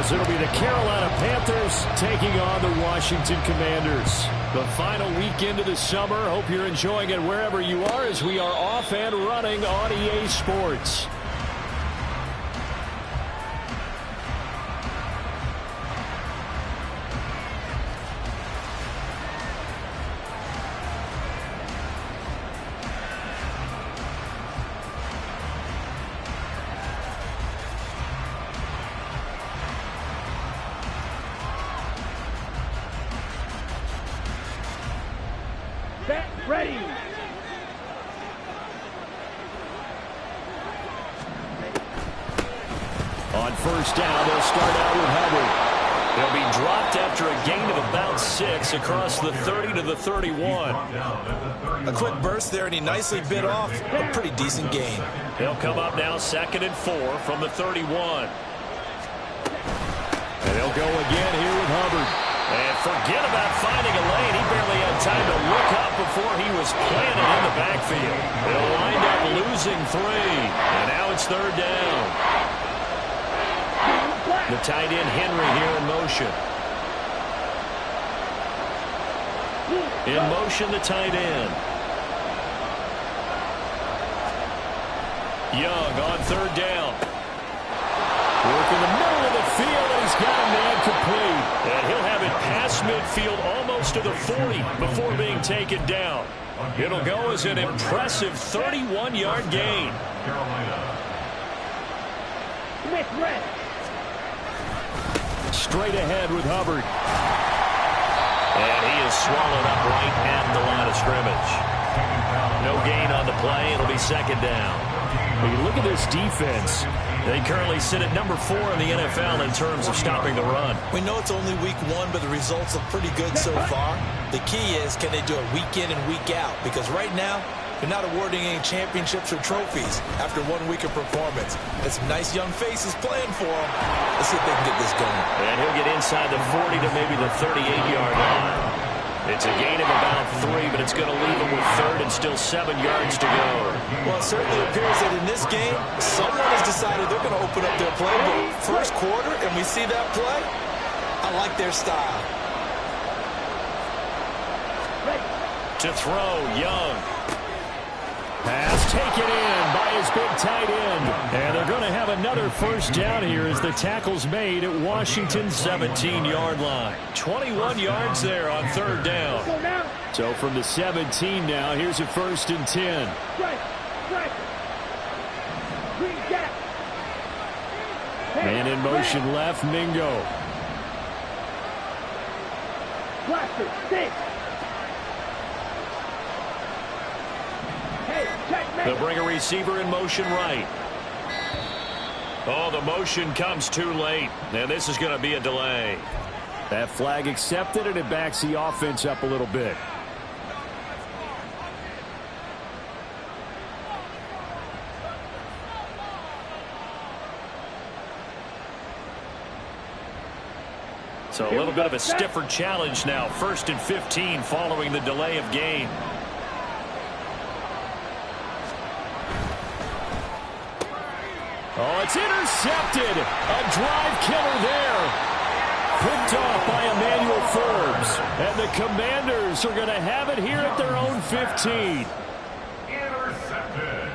as it'll be the Carolina Panthers taking on the Washington Commanders. The final weekend of the summer. Hope you're enjoying it wherever you are as we are off and running on EA Sports. Ready. On first down, they'll start out with Hubbard. He'll be dropped after a gain of about 6 across the 30 to the 31. A quick burst there, and he nicely bit off a pretty decent gain. He'll come up now 2nd and 4 from the 31. And he'll go again here with Hubbard. And forget about finding a lane. He barely had time to look up before he was planted in the backfield. They'll wind up losing 3. And now it's 3rd down. The tight end Henry here in motion. In motion, the tight end. Young on 3rd down. Work in the middle of the field, and he's got a man complete. And he'll have it past midfield almost to the 40 before being taken down. It'll go as an impressive 31-yard gain. Straight ahead with Hubbard. And he is swallowed up right at the line of scrimmage. No gain on the play. It'll be 2nd down. When you look at this defense, they currently sit at number 4 in the NFL in terms of stopping the run. We know it's only week 1, but the results look pretty good so far. The key is, can they do it week in and week out? Because right now, they're not awarding any championships or trophies after 1 week of performance. And some nice young faces playing for them. Let's see if they can get this going. And he'll get inside the 40 to maybe the 38-yard line. It's a gain of about 3, but it's going to leave him with 3rd and still 7 yards to go. Well, it certainly appears that in this game, someone has decided they're going to open up their playbook. First quarter, and we see that play. I like their style. To throw, Young. Pass taken in by his big tight end. And they're going to have another first down here as the tackle's made at Washington's 17-yard line. 21 yards there on 3rd down. So from the 17 now, here's a 1st and 10. Man in motion left, Mingo. They'll bring a receiver in motion right. Oh, the motion comes too late, and this is going to be a delay. That flag accepted, and it backs the offense up a little bit. So a little bit of a stiffer challenge now. 1st and 15 following the delay of game. Oh, it's intercepted. A drive killer there. Picked off by Emmanuel Forbes. And the Commanders are going to have it here at their own 15. Intercepted.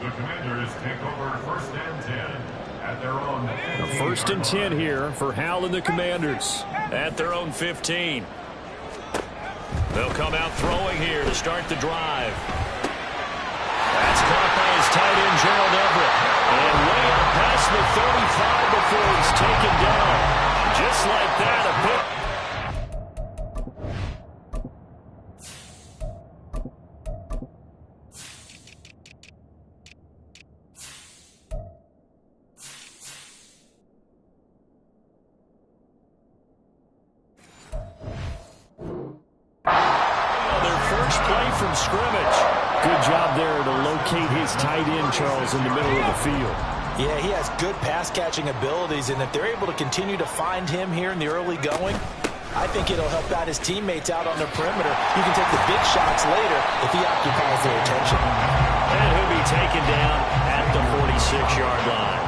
The Commanders take over 1st and 10 at their own 15. A 1st and 10 here for Hal and the Commanders at their own 15. They'll come out throwing here to start the drive. That's caught by his tight end, Gerald Everett. And way up past the 35 before he's taken down. Just like that, a pick. Their first play from scrimmage. Good job there to locate his tight end, Charles, in the middle of the field. Yeah, he has good pass-catching abilities, and if they're able to continue to find him here in the early going, I think it'll help out his teammates out on the perimeter. You can take the big shots later if he occupies their attention. And he'll be taken down at the 46-yard line.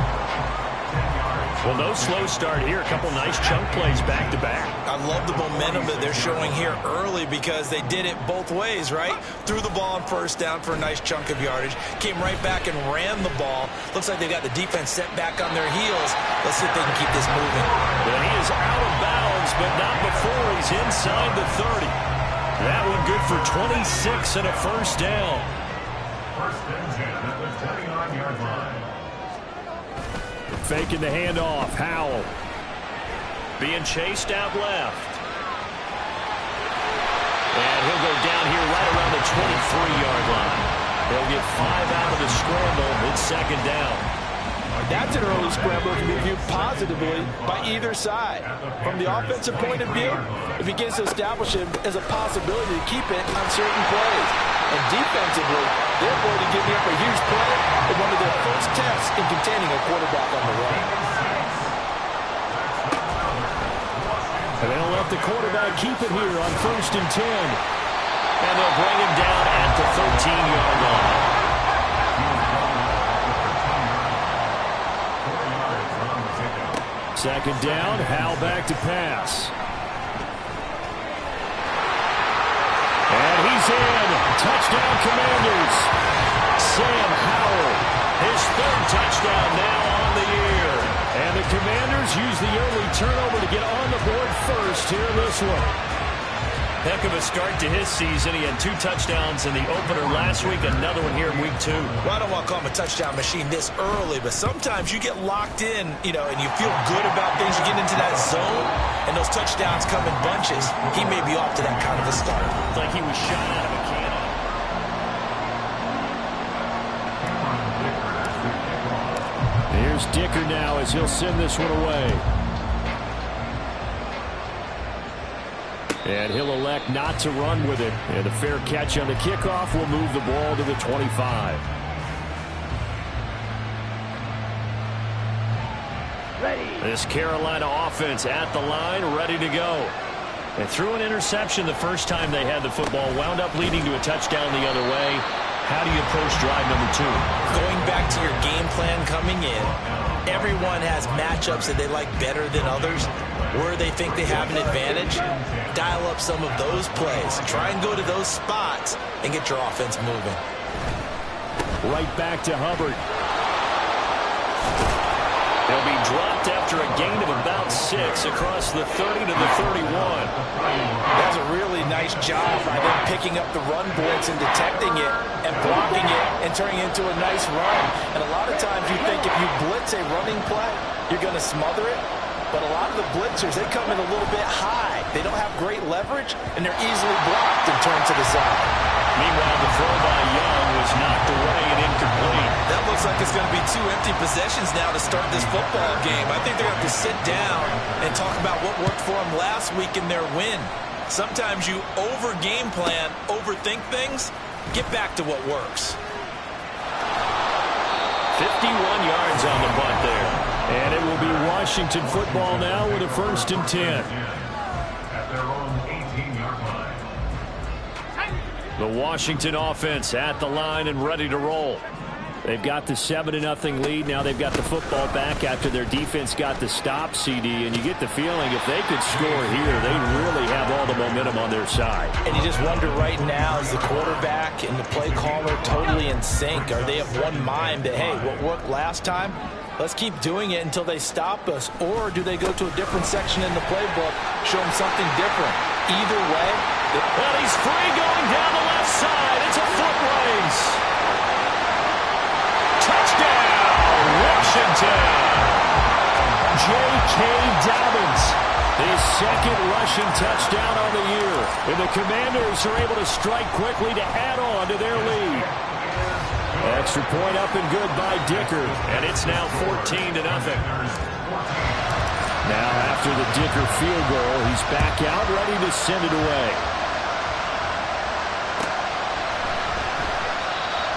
Well, no slow start here. A couple nice chunk plays back-to-back. I love the momentum that they're showing here early because they did it both ways, right? Threw the ball on first down for a nice chunk of yardage. Came right back and ran the ball. Looks like they got the defense set back on their heels. Let's see if they can keep this moving. Well, he is out of bounds, but not before he's inside the 30. That one good for 26 and a first down. First and 10 at the 29-yard line. Faking the handoff. Howell being chased out left. And he'll go down here right around the 23-yard line. They'll get 5 out of the scramble. It's second down. That's an early scramble to be viewed positively by either side. From the offensive point of view, it begins to establish it as a possibility to keep it on certain plays. And defensively, they're going to give up a huge play in one of their first tests in containing a quarterback on the run. And they'll let the quarterback keep it here on first and 10. And they'll bring him down at the 13-yard line. Second down, Howell back to pass. And he's in. Touchdown, Commanders. Sam Howell, his third touchdown now on the year. And the Commanders use the early turnover to get on the board first here in this one. Heck of a start to his season. He had 2 touchdowns in the opener last week, another one here in week 2. Well, I don't want to call him a touchdown machine this early, but sometimes you get locked in, and you feel good about things. You get into that zone, and those touchdowns come in bunches. He may be off to that kind of a start. Like he was shot out of a cannon. Here's Dicker now as he'll send this one away. And he'll elect not to run with it. And a fair catch on the kickoff will move the ball to the 25. Ready. This Carolina offense at the line, ready to go. And threw an interception the first time they had the football. Wound up leading to a touchdown the other way. How do you approach drive number 2? Going back to your game plan coming in, everyone has matchups that they like better than others. Where they think they have an advantage, dial up some of those plays. Try and go to those spots and get your offense moving. Right back to Hubbard. They'll be dropped after a gain of about 6 across the 30 to the 31. That's a really nice job by them picking up the run blitz and detecting it and blocking it and turning it into a nice run. And a lot of times you think if you blitz a running play, you're going to smother it. But a lot of the blitzers, they come in a little bit high. They don't have great leverage, and they're easily blocked and turned to the side. Meanwhile, the throw by Young was knocked away and incomplete. That looks like it's going to be 2 empty possessions now to start this football game. I think they're going to have to sit down and talk about what worked for them last week in their win. Sometimes you over-game plan, overthink things. Get back to what works. 51 yards on the bunt there. And it will be Washington football now with a first and 10. At their own 18-yard line. The Washington offense at the line and ready to roll. They've got the 7-0 lead. Now they've got the football back after their defense got the stop, CD. And you get the feeling if they could score here, they really have all the momentum on their side. And you just wonder right now, is the quarterback and the play caller totally in sync? Are they of one mind that, hey, what worked last time? Let's keep doing it until they stop us. Or do they go to a different section in the playbook, show them something different? Either way. Well, he's free going down the left side. It's a foot race. Touchdown, Washington. J.K. Dobbins, his second rushing touchdown on the year. And the Commanders are able to strike quickly to add on to their lead. Extra point up and good by Dicker. And it's now 14-0. Now after the Dicker field goal, he's back out, ready to send it away.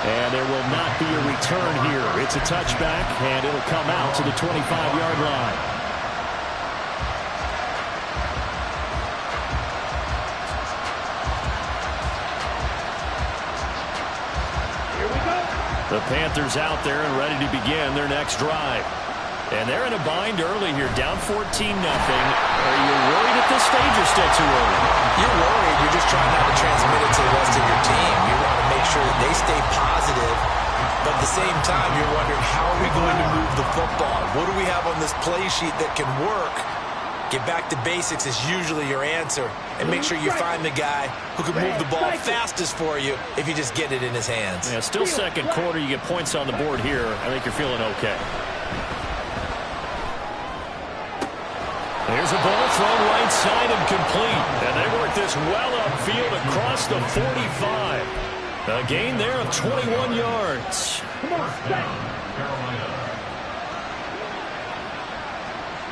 And there will not be a return here. It's a touchback, and it'll come out to the 25-yard line. Here we go. The Panthers out there and ready to begin their next drive. And they're in a bind early here, down 14-0. Are you worried at this stage or still too early? You're worried. You're just trying not to transmit it to the rest of your team. You want to make sure that they stay positive. But at the same time, you're wondering, how are we going to move the football? What do we have on this play sheet that can work? Get back to basics is usually your answer. And make sure you find the guy who can move the ball fastest for you if you just get it in his hands. Yeah, still second quarter. You get points on the board here. I think you're feeling okay. Here's a ball thrown right side and complete. And they work this well upfield across the 45. A gain there of 21 yards. Come on, set.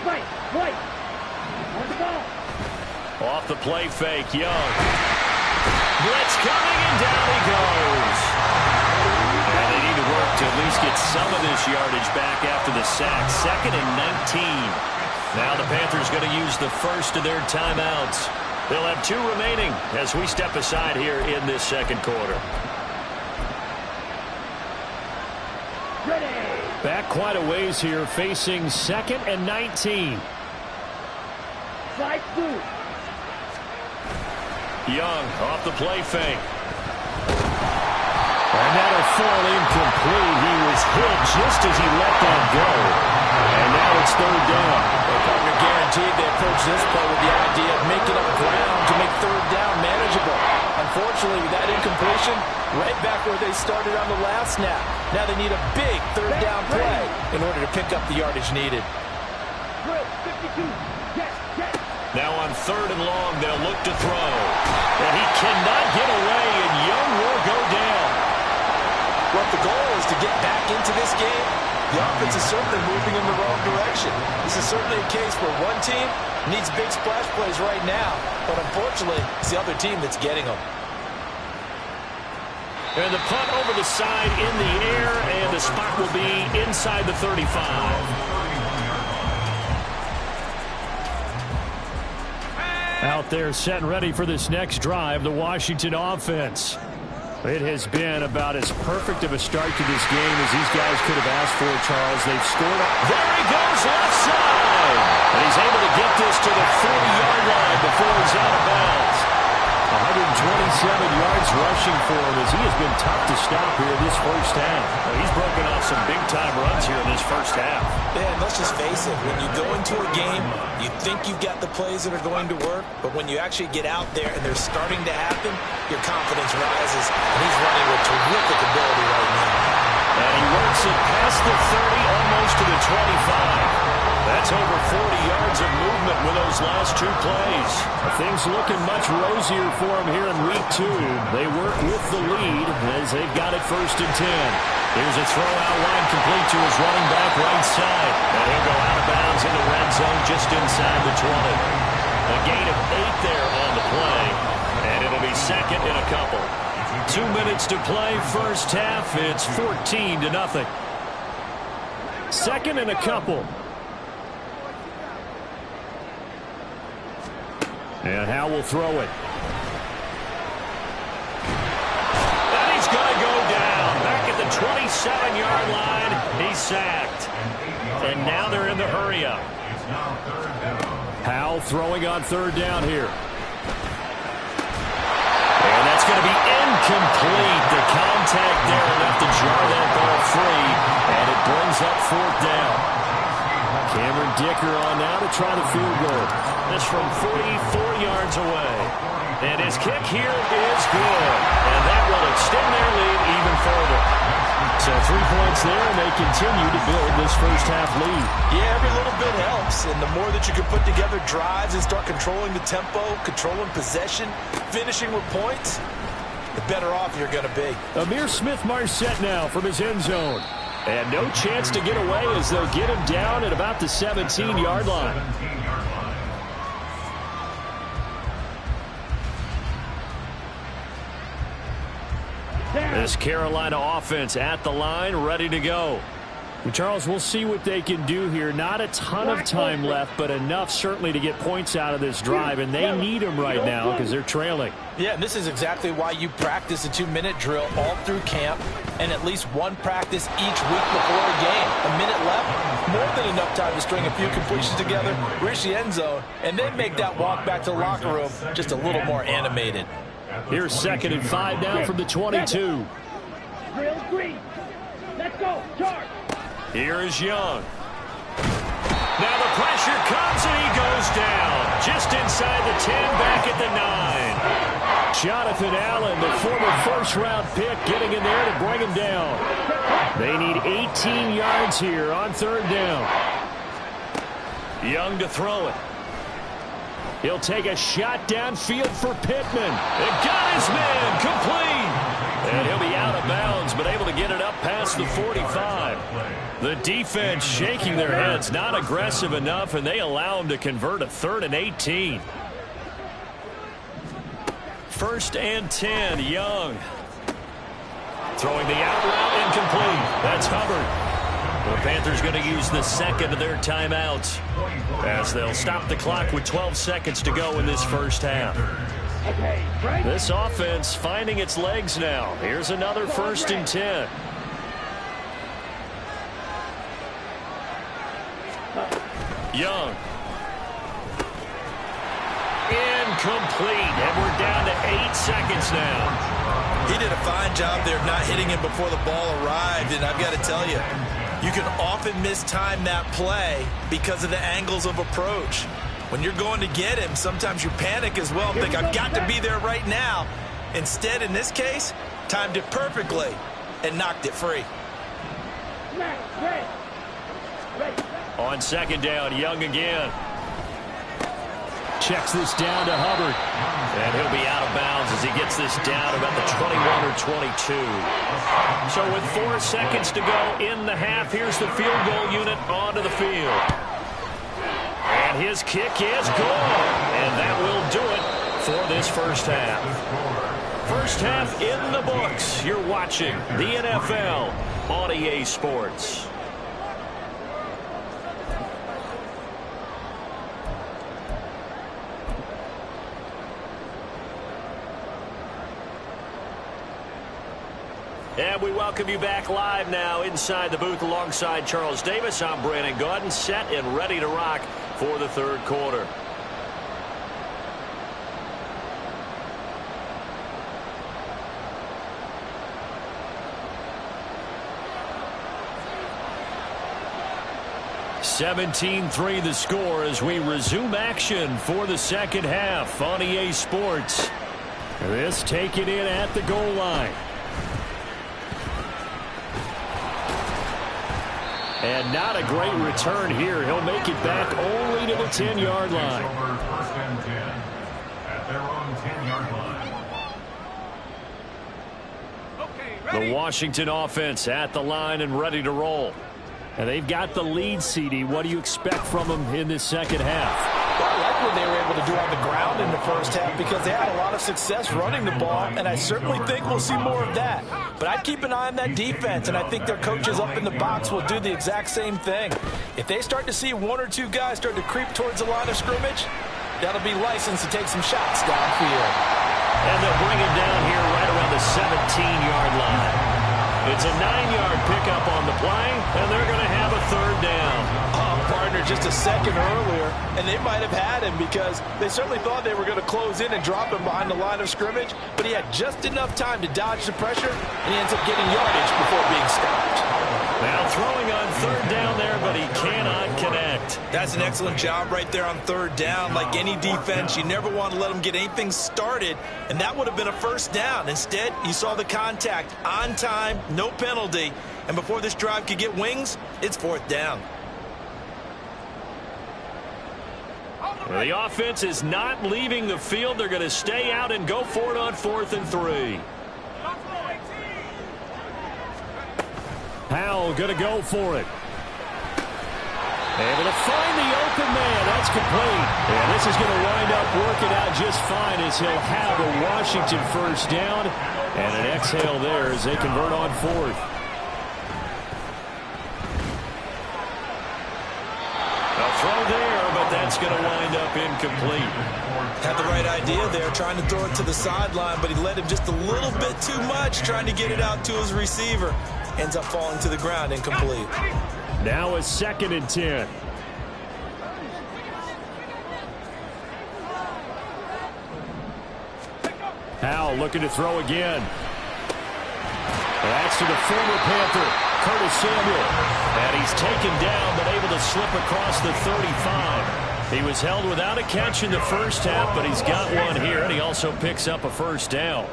Right. On the ball. Off the play fake, Young. Blitz coming, and down he goes. And they need to work to at least get some of this yardage back after the sack. 2nd and 19. Now the Panthers going to use the first of their timeouts. They'll have 2 remaining as we step aside here in this second quarter. Ready. Back quite a ways here, facing 2nd and 19. Side 2. Young off the play fake. And that'll fall incomplete. He was hit just as he let that go. And now it's 3rd down. Well, partner, guaranteed they approach this play with the idea of making up ground to make 3rd down manageable. Unfortunately, with that incompletion, right back where they started on the last snap. Now they need a big 3rd down play in order to pick up the yardage needed. Drill 52. Yes. Now on 3rd and long, they'll look to throw. And he cannot get away, and Young will go down. Well, if the goal is to get back into this game, the offense is certainly moving in the wrong direction. This is certainly a case where one team needs big splash plays right now, but unfortunately, it's the other team that's getting them. And the punt over the side in the air, and the spot will be inside the 35. Out there set and ready for this next drive, the Washington offense. It has been about as perfect of a start to this game as these guys could have asked for, Charles. They've scored. There he goes, left side. And he's able to get this to the 40-yard line before he's out of bounds. 127 yards rushing for him as he has been tough to stop here this first half. Well, he's broken off some big-time runs here in this first half. Yeah, and let's just face it. When you go into a game, you think you've got the plays that are going to work, but when you actually get out there and they're starting to happen, your confidence rises, and he's running with terrific ability right now. And he works it past the 30, almost to the 25. That's over 40 yards of movement with those last 2 plays. Things looking much rosier for him here in week 2. They work with the lead as they've got it 1st and 10. Here's a throw out line complete to his running back right side. And he'll go out of bounds in the red zone just inside the 20. A gain of 8 there on the play. And it'll be 2nd and a couple. 2 minutes to play first half. It's 14-0. 2nd and a couple. And Howe will throw it. And he's going to go down. Back at the 27-yard line. He's sacked. And now they're in the hurry-up. Howe throwing on 3rd down here. And that's going to be incomplete. The contact there enough to jar that ball free. And it brings up 4th down. Cameron Dicker on now to try the field goal. This from 44 yards away. And his kick here is good. And that will extend their lead even further. So 3 points there, and they continue to build this first half lead. Yeah, every little bit helps. And the more that you can put together drives and start controlling the tempo, controlling possession, finishing with points, the better off you're going to be. Amir Smith-Marset now from his end zone. And no chance to get away as they'll get him down at about the 17-yard line. This Carolina offense at the line, ready to go. Well, Charles, we'll see what they can do here. Not a ton of time left, but enough certainly to get points out of this drive, and they need them right now because they're trailing. Yeah, and this is exactly why you practice a 2-minute drill all through camp. and at least one practice each week before a game. A minute left, more than enough time to string a few completions together, reach the end zone, and then make that walk back to the locker room just a little more animated. Here's 2nd and 5 now from the 22. Drill green. Let's go. Charge. Here is Young. Now the pressure comes and he goes down. Just inside the 10, back at the 9. Jonathan Allen, the former first-round pick, getting in there to bring him down. They need 18 yards here on 3rd down. Young to throw it. He'll take a shot downfield for Pittman. It got his man complete. And he'll be out of bounds, but able to get it up past the 45. The defense shaking their heads, not aggressive enough, and they allow him to convert a 3rd and 18. 1st and 10, Young. Throwing the out route, incomplete. That's Hubbard. The Panthers going to use the 2nd of their timeouts as they'll stop the clock with 12 seconds to go in this first half. This offense finding its legs now. Here's another 1st and 10. Young. Incomplete, and we're down to 8 seconds now. He did a fine job there of not hitting him before the ball arrived, and I've got to tell you, you can often mistime that play because of the angles of approach. When you're going to get him, sometimes you panic as well and think, I've got to be there right now. Instead, in this case, timed it perfectly and knocked it free. On 2nd down, Young again. Checks this down to Hubbard. And he'll be out of bounds as he gets this down about the 21 or 22. So with 4 seconds to go in the half, here's the field goal unit onto the field. And his kick is good. And that will do it for this first half. First half in the books. You're watching the NFL on EA Sports. And we welcome you back live now inside the booth alongside Charles Davis. I'm Brandon Gaudin, set and ready to rock for the 3rd quarter. (17-3) the score as we resume action for the 2nd half on EA Sports. This taken in at the goal line. And not a great return here. He'll make it back only to the 10-yard line. First and 10 at their own 10-yard line. The Washington offense at the line and ready to roll. And they've got the lead, CD. What do you expect from them in this 2nd half? Well, I like what they were able to do on the ground in the first half because they had a lot of success running the ball, and I certainly think we'll see more of that. But I'd keep an eye on that defense, and I think their coaches up in the box will do the exact same thing. If they start to see 1 or 2 guys start to creep towards the line of scrimmage, that'll be licensed to take some shots downfield. And they'll bring it down here right around the 17-yard line. It's a 9-yard pickup on the play, and they're going to have a 3rd down. Partner just a second earlier, and they might have had him because they certainly thought they were going to close in and drop him behind the line of scrimmage, but he had just enough time to dodge the pressure, and he ends up getting yardage before being stopped. Now throwing on 3rd down there, but he cannot connect. That's an excellent job right there on 3rd down. Like any defense, you never want to let them get anything started, and that would have been a 1st down. Instead, you saw the contact on time, no penalty, and before this drive could get wings, it's 4th down. The offense is not leaving the field. They're going to stay out and go for it on 4th and 3. Powell going to go for it. Able to find the open man. That's complete. And this is going to wind up working out just fine as he'll have a Washington 1st down. And an exhale there as they convert on 4th. A throw there, but that that's going to wind up incomplete. Had the right idea there, trying to throw it to the sideline, but he led him just a little bit too much, trying to get it out to his receiver. Ends up falling to the ground, incomplete. Now a 2nd and 10. Howell looking to throw again. That's to the former Panther, Curtis Samuel. And he's taken down, but able to slip across the 35. He was held without a catch in the first half, but he's got one here, and he also picks up a first down.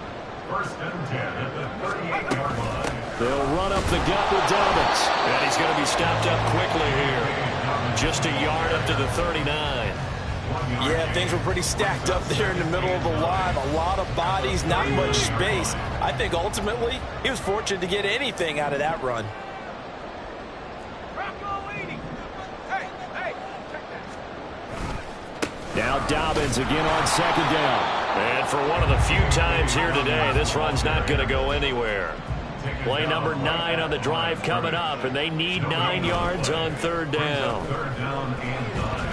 1st and 10 at the 38-yard line. They'll run up the gut with Dobbins. And he's going to be stopped up quickly here. Just a yard up to the 39. Yeah, things were pretty stacked up there in the middle of the line. A lot of bodies, not much space. I think ultimately he was fortunate to get anything out of that run. Now Dobbins again on 2nd down. And for one of the few times here today, this run's not going to go anywhere. Play number 9 on the drive coming up, and they need 9 yards on 3rd down. 3rd down and 9.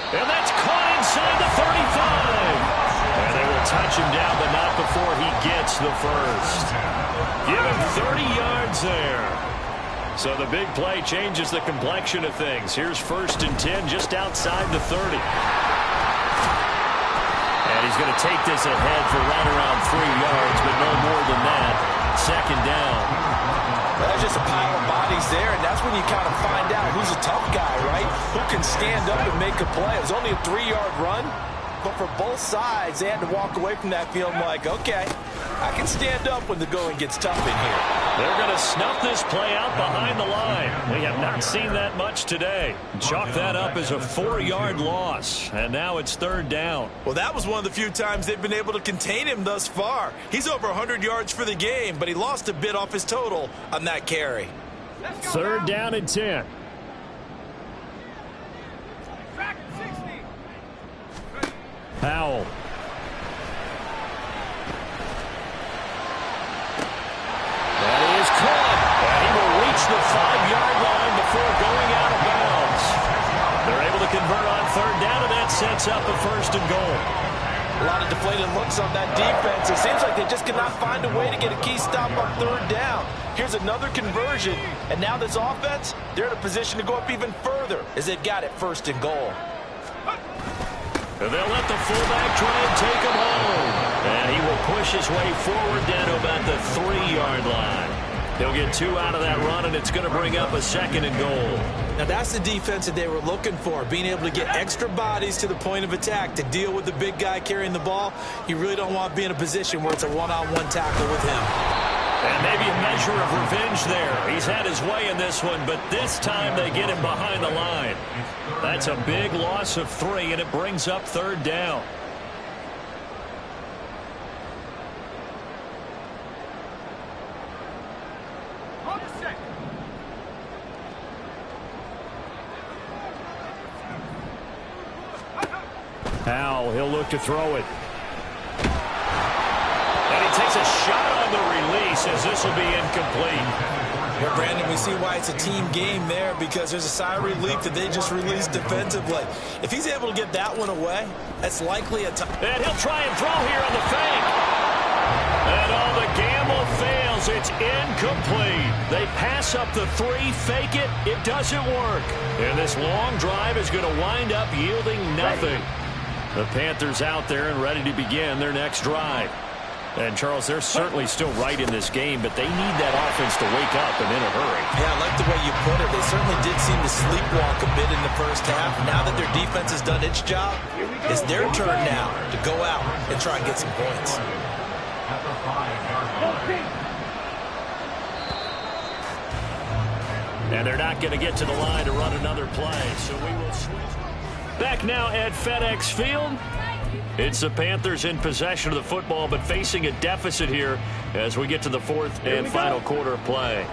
And that's caught inside the 35. And they will touch him down, but not before he gets the first. Give him 30 yards there. So the big play changes the complexion of things. Here's 1st and 10 just outside the 30. And he's going to take this ahead for right around 3 yards, but no more than that. 2nd down. There's just a pile of bodies there, and that's when you kind of find out who's a tough guy, right? Who can stand up and make a play. It was only a 3-yard run, but for both sides, they had to walk away from that field like, okay, I can stand up when the going gets tough in here. They're going to snuff this play out behind the line. We have not seen that much today. Chalk that up as a 4-yard loss, and now it's 3rd down. Well, that was one of the few times they've been able to contain him thus far. He's over 100 yards for the game, but he lost a bit off his total on that carry. 3rd down and 10. Howell. That is caught. And he will reach the 5-yard line before going out of bounds. They're able to convert on 3rd down, and that sets up a 1st and goal. A lot of deflated looks on that defense. It seems like they just cannot find a way to get a key stop on 3rd down. Here's another conversion, and now this offense, they're in a position to go up even further as they've got it 1st and goal. And they'll let the fullback try and take him home. And he will push his way forward down to about the 3-yard line. He'll get 2 out of that run, and it's going to bring up a 2nd and goal. Now, that's the defense that they were looking for, being able to get extra bodies to the point of attack to deal with the big guy carrying the ball. You really don't want to be in a position where it's a one-on-one tackle with him. And maybe a measure of revenge there. He's had his way in this one, but this time they get him behind the line. That's a big loss of 3, and it brings up 3rd down. Howell, he'll look to throw it. And he takes a shot on the release as this will be incomplete. Well, Brandon, we see why it's a team game there, because there's a sigh of relief that they just released defensively. If he's able to get that one away, that's likely a time. And he'll try and throw here on the fake. And all the gamble fails. It's incomplete. They pass up the 3, fake it. It doesn't work. And this long drive is going to wind up yielding nothing. The Panthers out there and ready to begin their next drive. And, Charles, they're certainly still right in this game, but they need that offense to wake up and in a hurry. Yeah, I like the way you put it. They certainly did seem to sleepwalk a bit in the first half. Now that their defense has done its job, it's their turn now to go out and try and get some points. And they're not going to get to the line to run another play, so we will switch. Back now at FedEx Field. It's the Panthers in possession of the football, but facing a deficit here as we get to the 4th and final quarter of play.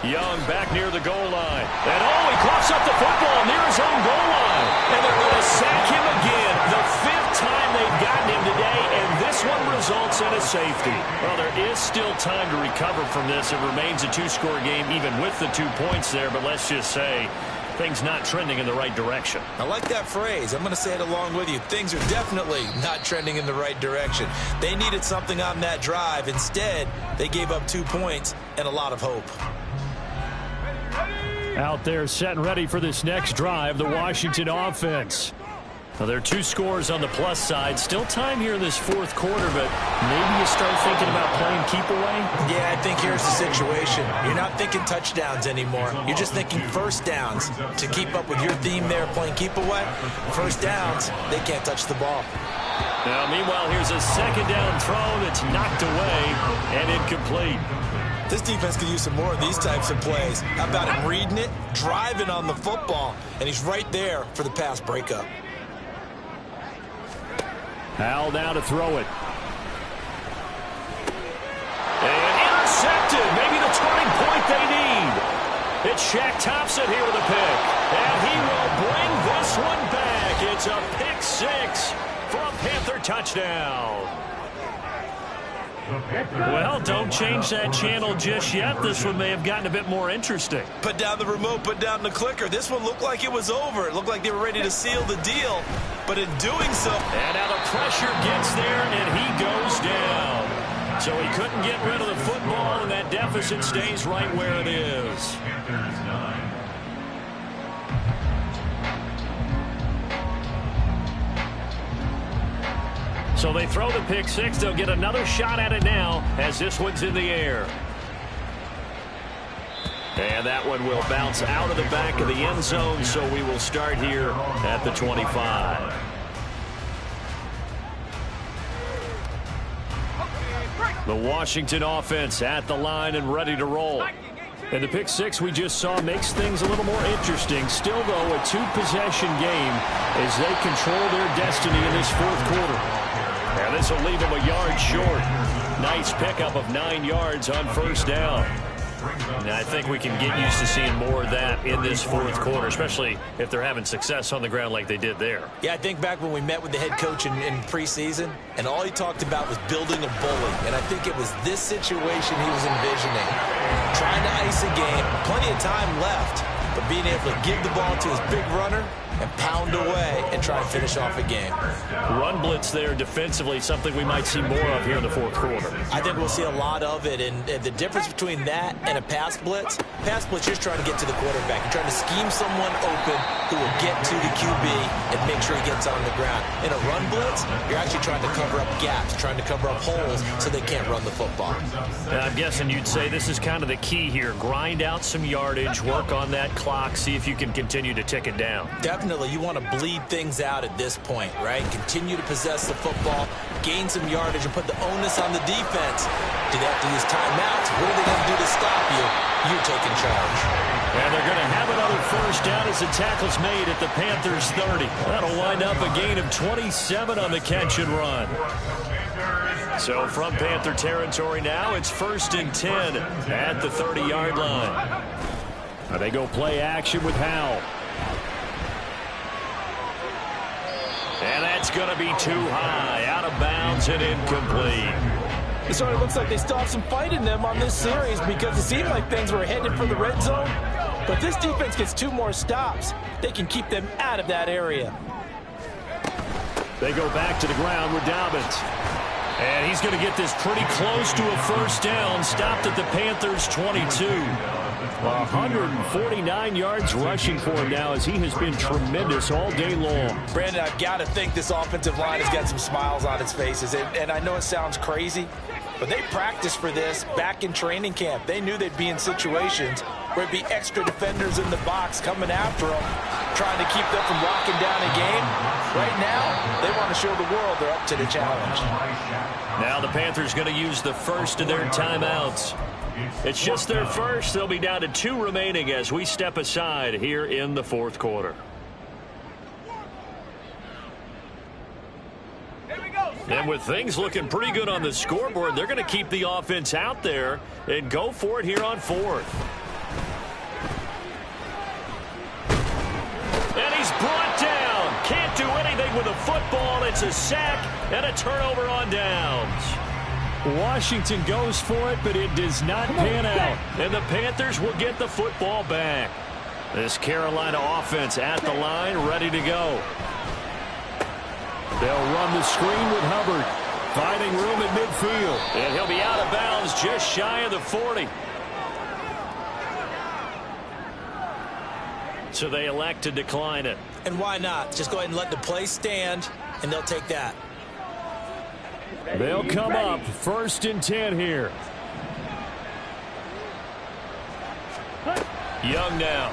Young back near the goal line. And he coughs up the football near his own goal line. And they're going to sack him again. The 5th time they've got gotten him today, and this one results in a safety. Well, there is still time to recover from this. It remains a two-score game even with the 2 points there, but let's just say things not trending in the right direction. I like that phrase. I'm going to say it along with you. Things are definitely not trending in the right direction. They needed something on that drive. Instead, they gave up 2 points and a lot of hope. Out there set and ready for this next drive, the Washington offense. Well, there are 2 scores on the plus side. Still time here in this fourth quarter, but maybe you start thinking about playing keep away? Yeah, I think here's the situation. You're not thinking touchdowns anymore. You're just thinking first downs. To keep up with your theme there, playing keep away, first downs, they can't touch the ball. Now, meanwhile, here's a second down throw that's knocked away and incomplete. This defense could use some more of these types of plays. How about him reading it, driving on the football, and he's right there for the pass breakup. Howell now to throw it. And intercepted. Maybe the turning point they need. It's Shaq Thompson here with a pick. And he will bring this one back. It's a pick 6 for a Panther touchdown. Well, don't change that channel just yet. This one may have gotten a bit more interesting. Put down the remote, put down the clicker. This one looked like it was over. It looked like they were ready to seal the deal. But in doing so... And now the pressure gets there, and he goes down. So he couldn't get rid of the football, and that deficit stays right where it is. So they throw the pick 6. They'll get another shot at it now as this one's in the air. And that one will bounce out of the back of the end zone, so we will start here at the 25. The Washington offense at the line and ready to roll. And the pick 6 we just saw makes things a little more interesting. Still, though, a 2-possession game as they control their destiny in this fourth quarter. And this will leave them a yard short. Nice pickup of 9 yards on first down. And I think we can get used to seeing more of that in this fourth quarter, especially if they're having success on the ground like they did there. Yeah, I think back when we met with the head coach in preseason, and all he talked about was building a bully. And I think it was this situation he was envisioning. Trying to ice a game, plenty of time left, but being able to give the ball to his big runner and pound away and try and finish off a game. Run blitz there defensively, something we might see more of here in the fourth quarter. I think we'll see a lot of it, and the difference between that and a pass blitz, you're just trying to get to the quarterback. You're trying to scheme someone open who will get to the QB and make sure he gets on the ground. In a run blitz, you're actually trying to cover up gaps, trying to cover up holes so they can't run the football. And I'm guessing you'd say this is kind of the key here. Grind out some yardage, work on that clock, see if you can continue to tick it down. Definitely, you want to bleed things out at this point, right? Continue to possess the football, gain some yardage, and put the onus on the defense. Do they have to use timeouts? What are they going to do to stop you? You're taking charge. And they're going to have another first down as the tackle's made at the Panthers' 30. That'll wind up a gain of 27 on the catch and run. So from Panther territory now, it's 1st and 10 at the 30-yard line. They go play action with Howell. And that's going to be too high, out of bounds and incomplete. It sort of looks like they still have some fight in them on this series because it seemed like things were headed for the red zone. But this defense gets 2 more stops. They can keep them out of that area. They go back to the ground with Dobbins. And he's going to get this pretty close to a first down. Stopped at the Panthers' 22. 149 yards rushing for him now as he has been tremendous all day long. Brandon, I've got to think this offensive line has got some smiles on its faces. And I know it sounds crazy, but they practiced for this back in training camp. They knew they'd be in situations where it'd be extra defenders in the box coming after them, trying to keep them from locking down a game. Right now, they want to show the world they're up to the challenge. Now the Panthers going to use the first of their timeouts. It's just their first. They'll be down to 2 remaining as we step aside here in the fourth quarter. And with things looking pretty good on the scoreboard, they're going to keep the offense out there and go for it here on 4th. And he's brought down. Can't do anything going with a football. It's a sack and a turnover on downs. Washington goes for it, but it does not pan out. And the Panthers will get the football back. This Carolina offense at the line, ready to go. They'll run the screen with Hubbard. Finding room at midfield. And he'll be out of bounds just shy of the 40. So they elect to decline it. And why not? Just go ahead and let the play stand, and they'll take that. They'll come up 1st and 10 here. Young now.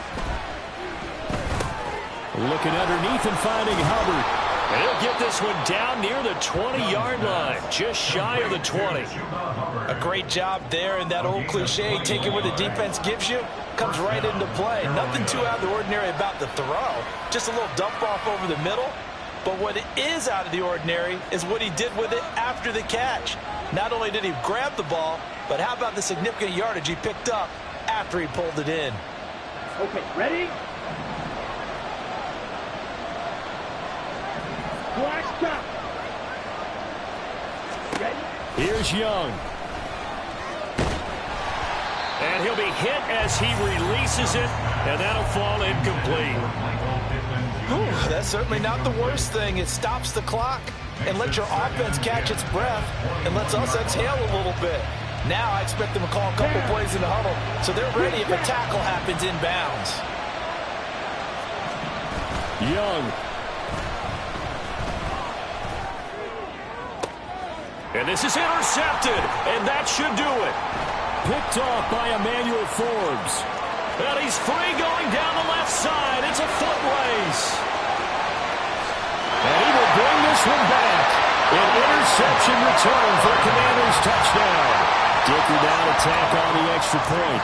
Looking underneath and finding Hubbard. And he'll get this one down near the 20-yard line, just shy of the 20. A great job there, and that old cliche, taking what the defense gives you, comes right into play. Nothing too out of the ordinary about the throw. Just a little dump off over the middle. But what is out of the ordinary is what he did with it after the catch. Not only did he grab the ball, but how about the significant yardage he picked up after he pulled it in. Okay, ready? Black stop. Ready? Here's Young. And he'll be hit as he releases it, and that'll fall incomplete. Whew, that's certainly not the worst thing. It stops the clock and lets your offense catch its breath and lets us exhale a little bit. Now I expect them to call a couple plays in the huddle, so they're ready if a tackle happens inbounds. Young. And this is intercepted, and that should do it. Picked off by Emmanuel Forbes. And he's free going down the left side. It's a foot race. And he will bring this one back. An interception return for a Commanders touchdown. Dicker down to tack on the extra point.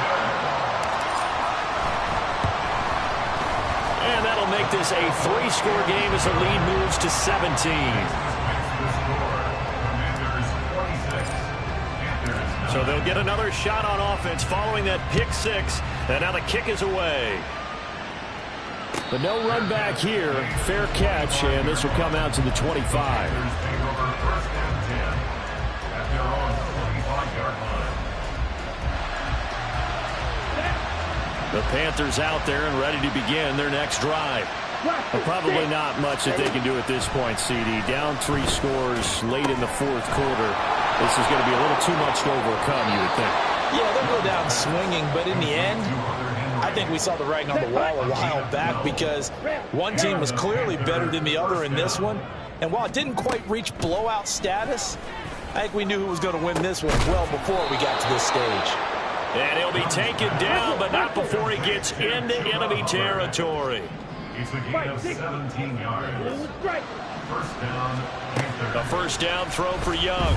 And that'll make this a 3-score game as the lead moves to 17. So they'll get another shot on offense following that pick 6. And now the kick is away. But no run back here. Fair catch, and this will come out to the 25. The Panthers out there and ready to begin their next drive. But probably not much that they can do at this point, CD. Down 3 scores late in the 4th quarter. This is going to be a little too much to overcome, you would think. Yeah, they'll go down swinging, but in the end, I think we saw the writing on the wall a while back because one team was clearly better than the other in this one. And while it didn't quite reach blowout status, I think we knew who was going to win this one well before we got to this stage. And he'll be taken down, but not before he gets into enemy territory. It's a gain of 17 yards. First down, Panthers. A first down throw for Young.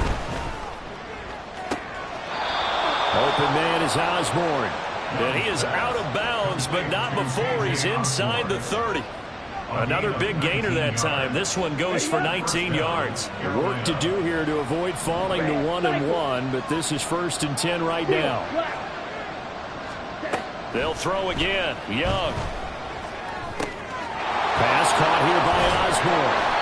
Open man is Osborne. And he is out of bounds, but not before he's inside the 30. Another big gainer that time. This one goes for 19 yards. Work to do here to avoid falling to 1-1, but this is 1st and 10 right now. They'll throw again. Young. Pass caught here by Osborne.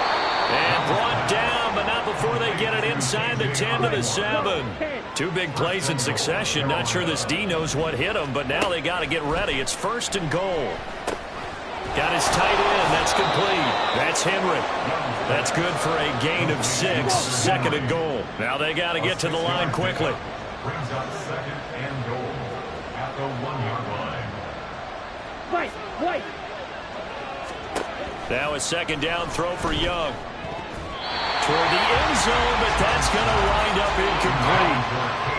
And brought down, but not before they get it inside the 10 to the 7. 2 big plays in succession. Not sure this D knows what hit him, but now they got to get ready. It's 1st and goal. Got his tight end. That's complete. That's Henry. That's good for a gain of 6. 2nd and goal. Now they got to get to the line quickly. Brings up 2nd and goal at the 1-yard line. Fight. Now a 2nd down throw for Young. Toward the end zone, but that's going to wind up incomplete.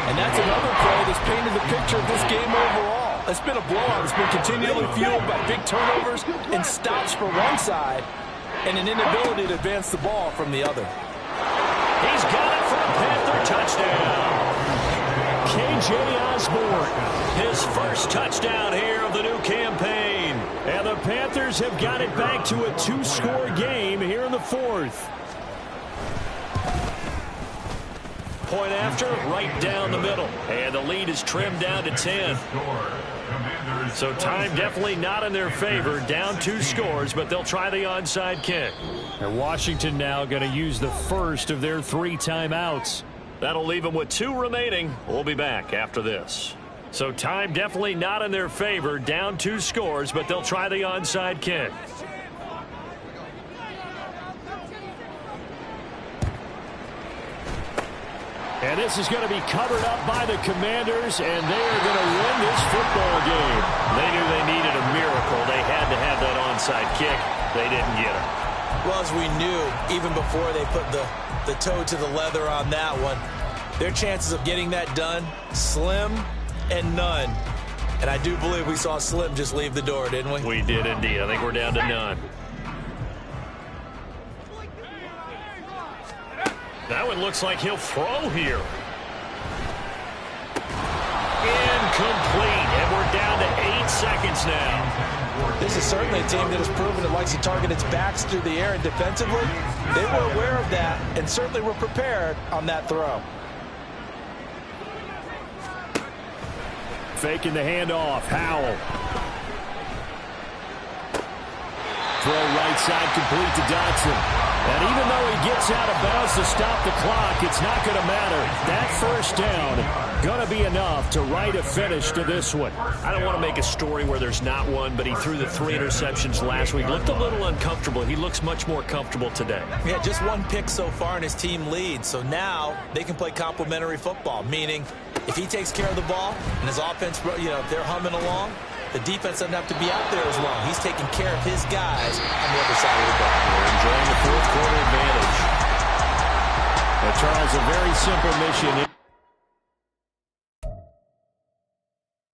And that's another play that's painted the picture of this game overall. It's been a blowout. It's been continually fueled by big turnovers and stops for one side and an inability to advance the ball from the other. He's got it for a Panther touchdown. K.J. Osborne, his first touchdown here of the new campaign. And the Panthers have got it back to a 2-score game here in the 4th. Point after, right down the middle. And the lead is trimmed down to 10. So time definitely not in their favor. Down 2 scores, but they'll try the onside kick. And Washington now going to use the first of their 3 timeouts. That'll leave them with 2 remaining. We'll be back after this. So time definitely not in their favor. Down 2 scores, but they'll try the onside kick. And this is going to be covered up by the Commanders, and they are going to win this football game. They knew they needed a miracle. They had to have that onside kick. They didn't get it. Well, as we knew, even before they put the toe to the leather on that one, their chances of getting that done, slim and none. And I do believe we saw Slim just leave the door, didn't we? We did indeed. I think we're down to none. That one looks like he'll throw here. Incomplete, and we're down to 8 seconds now. This is certainly a team that has proven it likes to target its backs through the air, and defensively, they were aware of that and certainly were prepared on that throw. Faking the handoff, Howell. Throw right side complete to Dotson. And even though he gets out of bounds to stop the clock, it's not going to matter. That first down going to be enough to write a finish to this one. I don't want to make a story where there's not one, but he threw the 3 interceptions last week. Looked a little uncomfortable. He looks much more comfortable today. Yeah, just 1 pick so far and his team leads. So now they can play complementary football, meaning if he takes care of the ball and his offense, if they're humming along, the defense doesn't have to be out there as long. He's taking care of his guys on the other side of the ball. They're enjoying the 4th quarter advantage. But Charles, a very simple mission.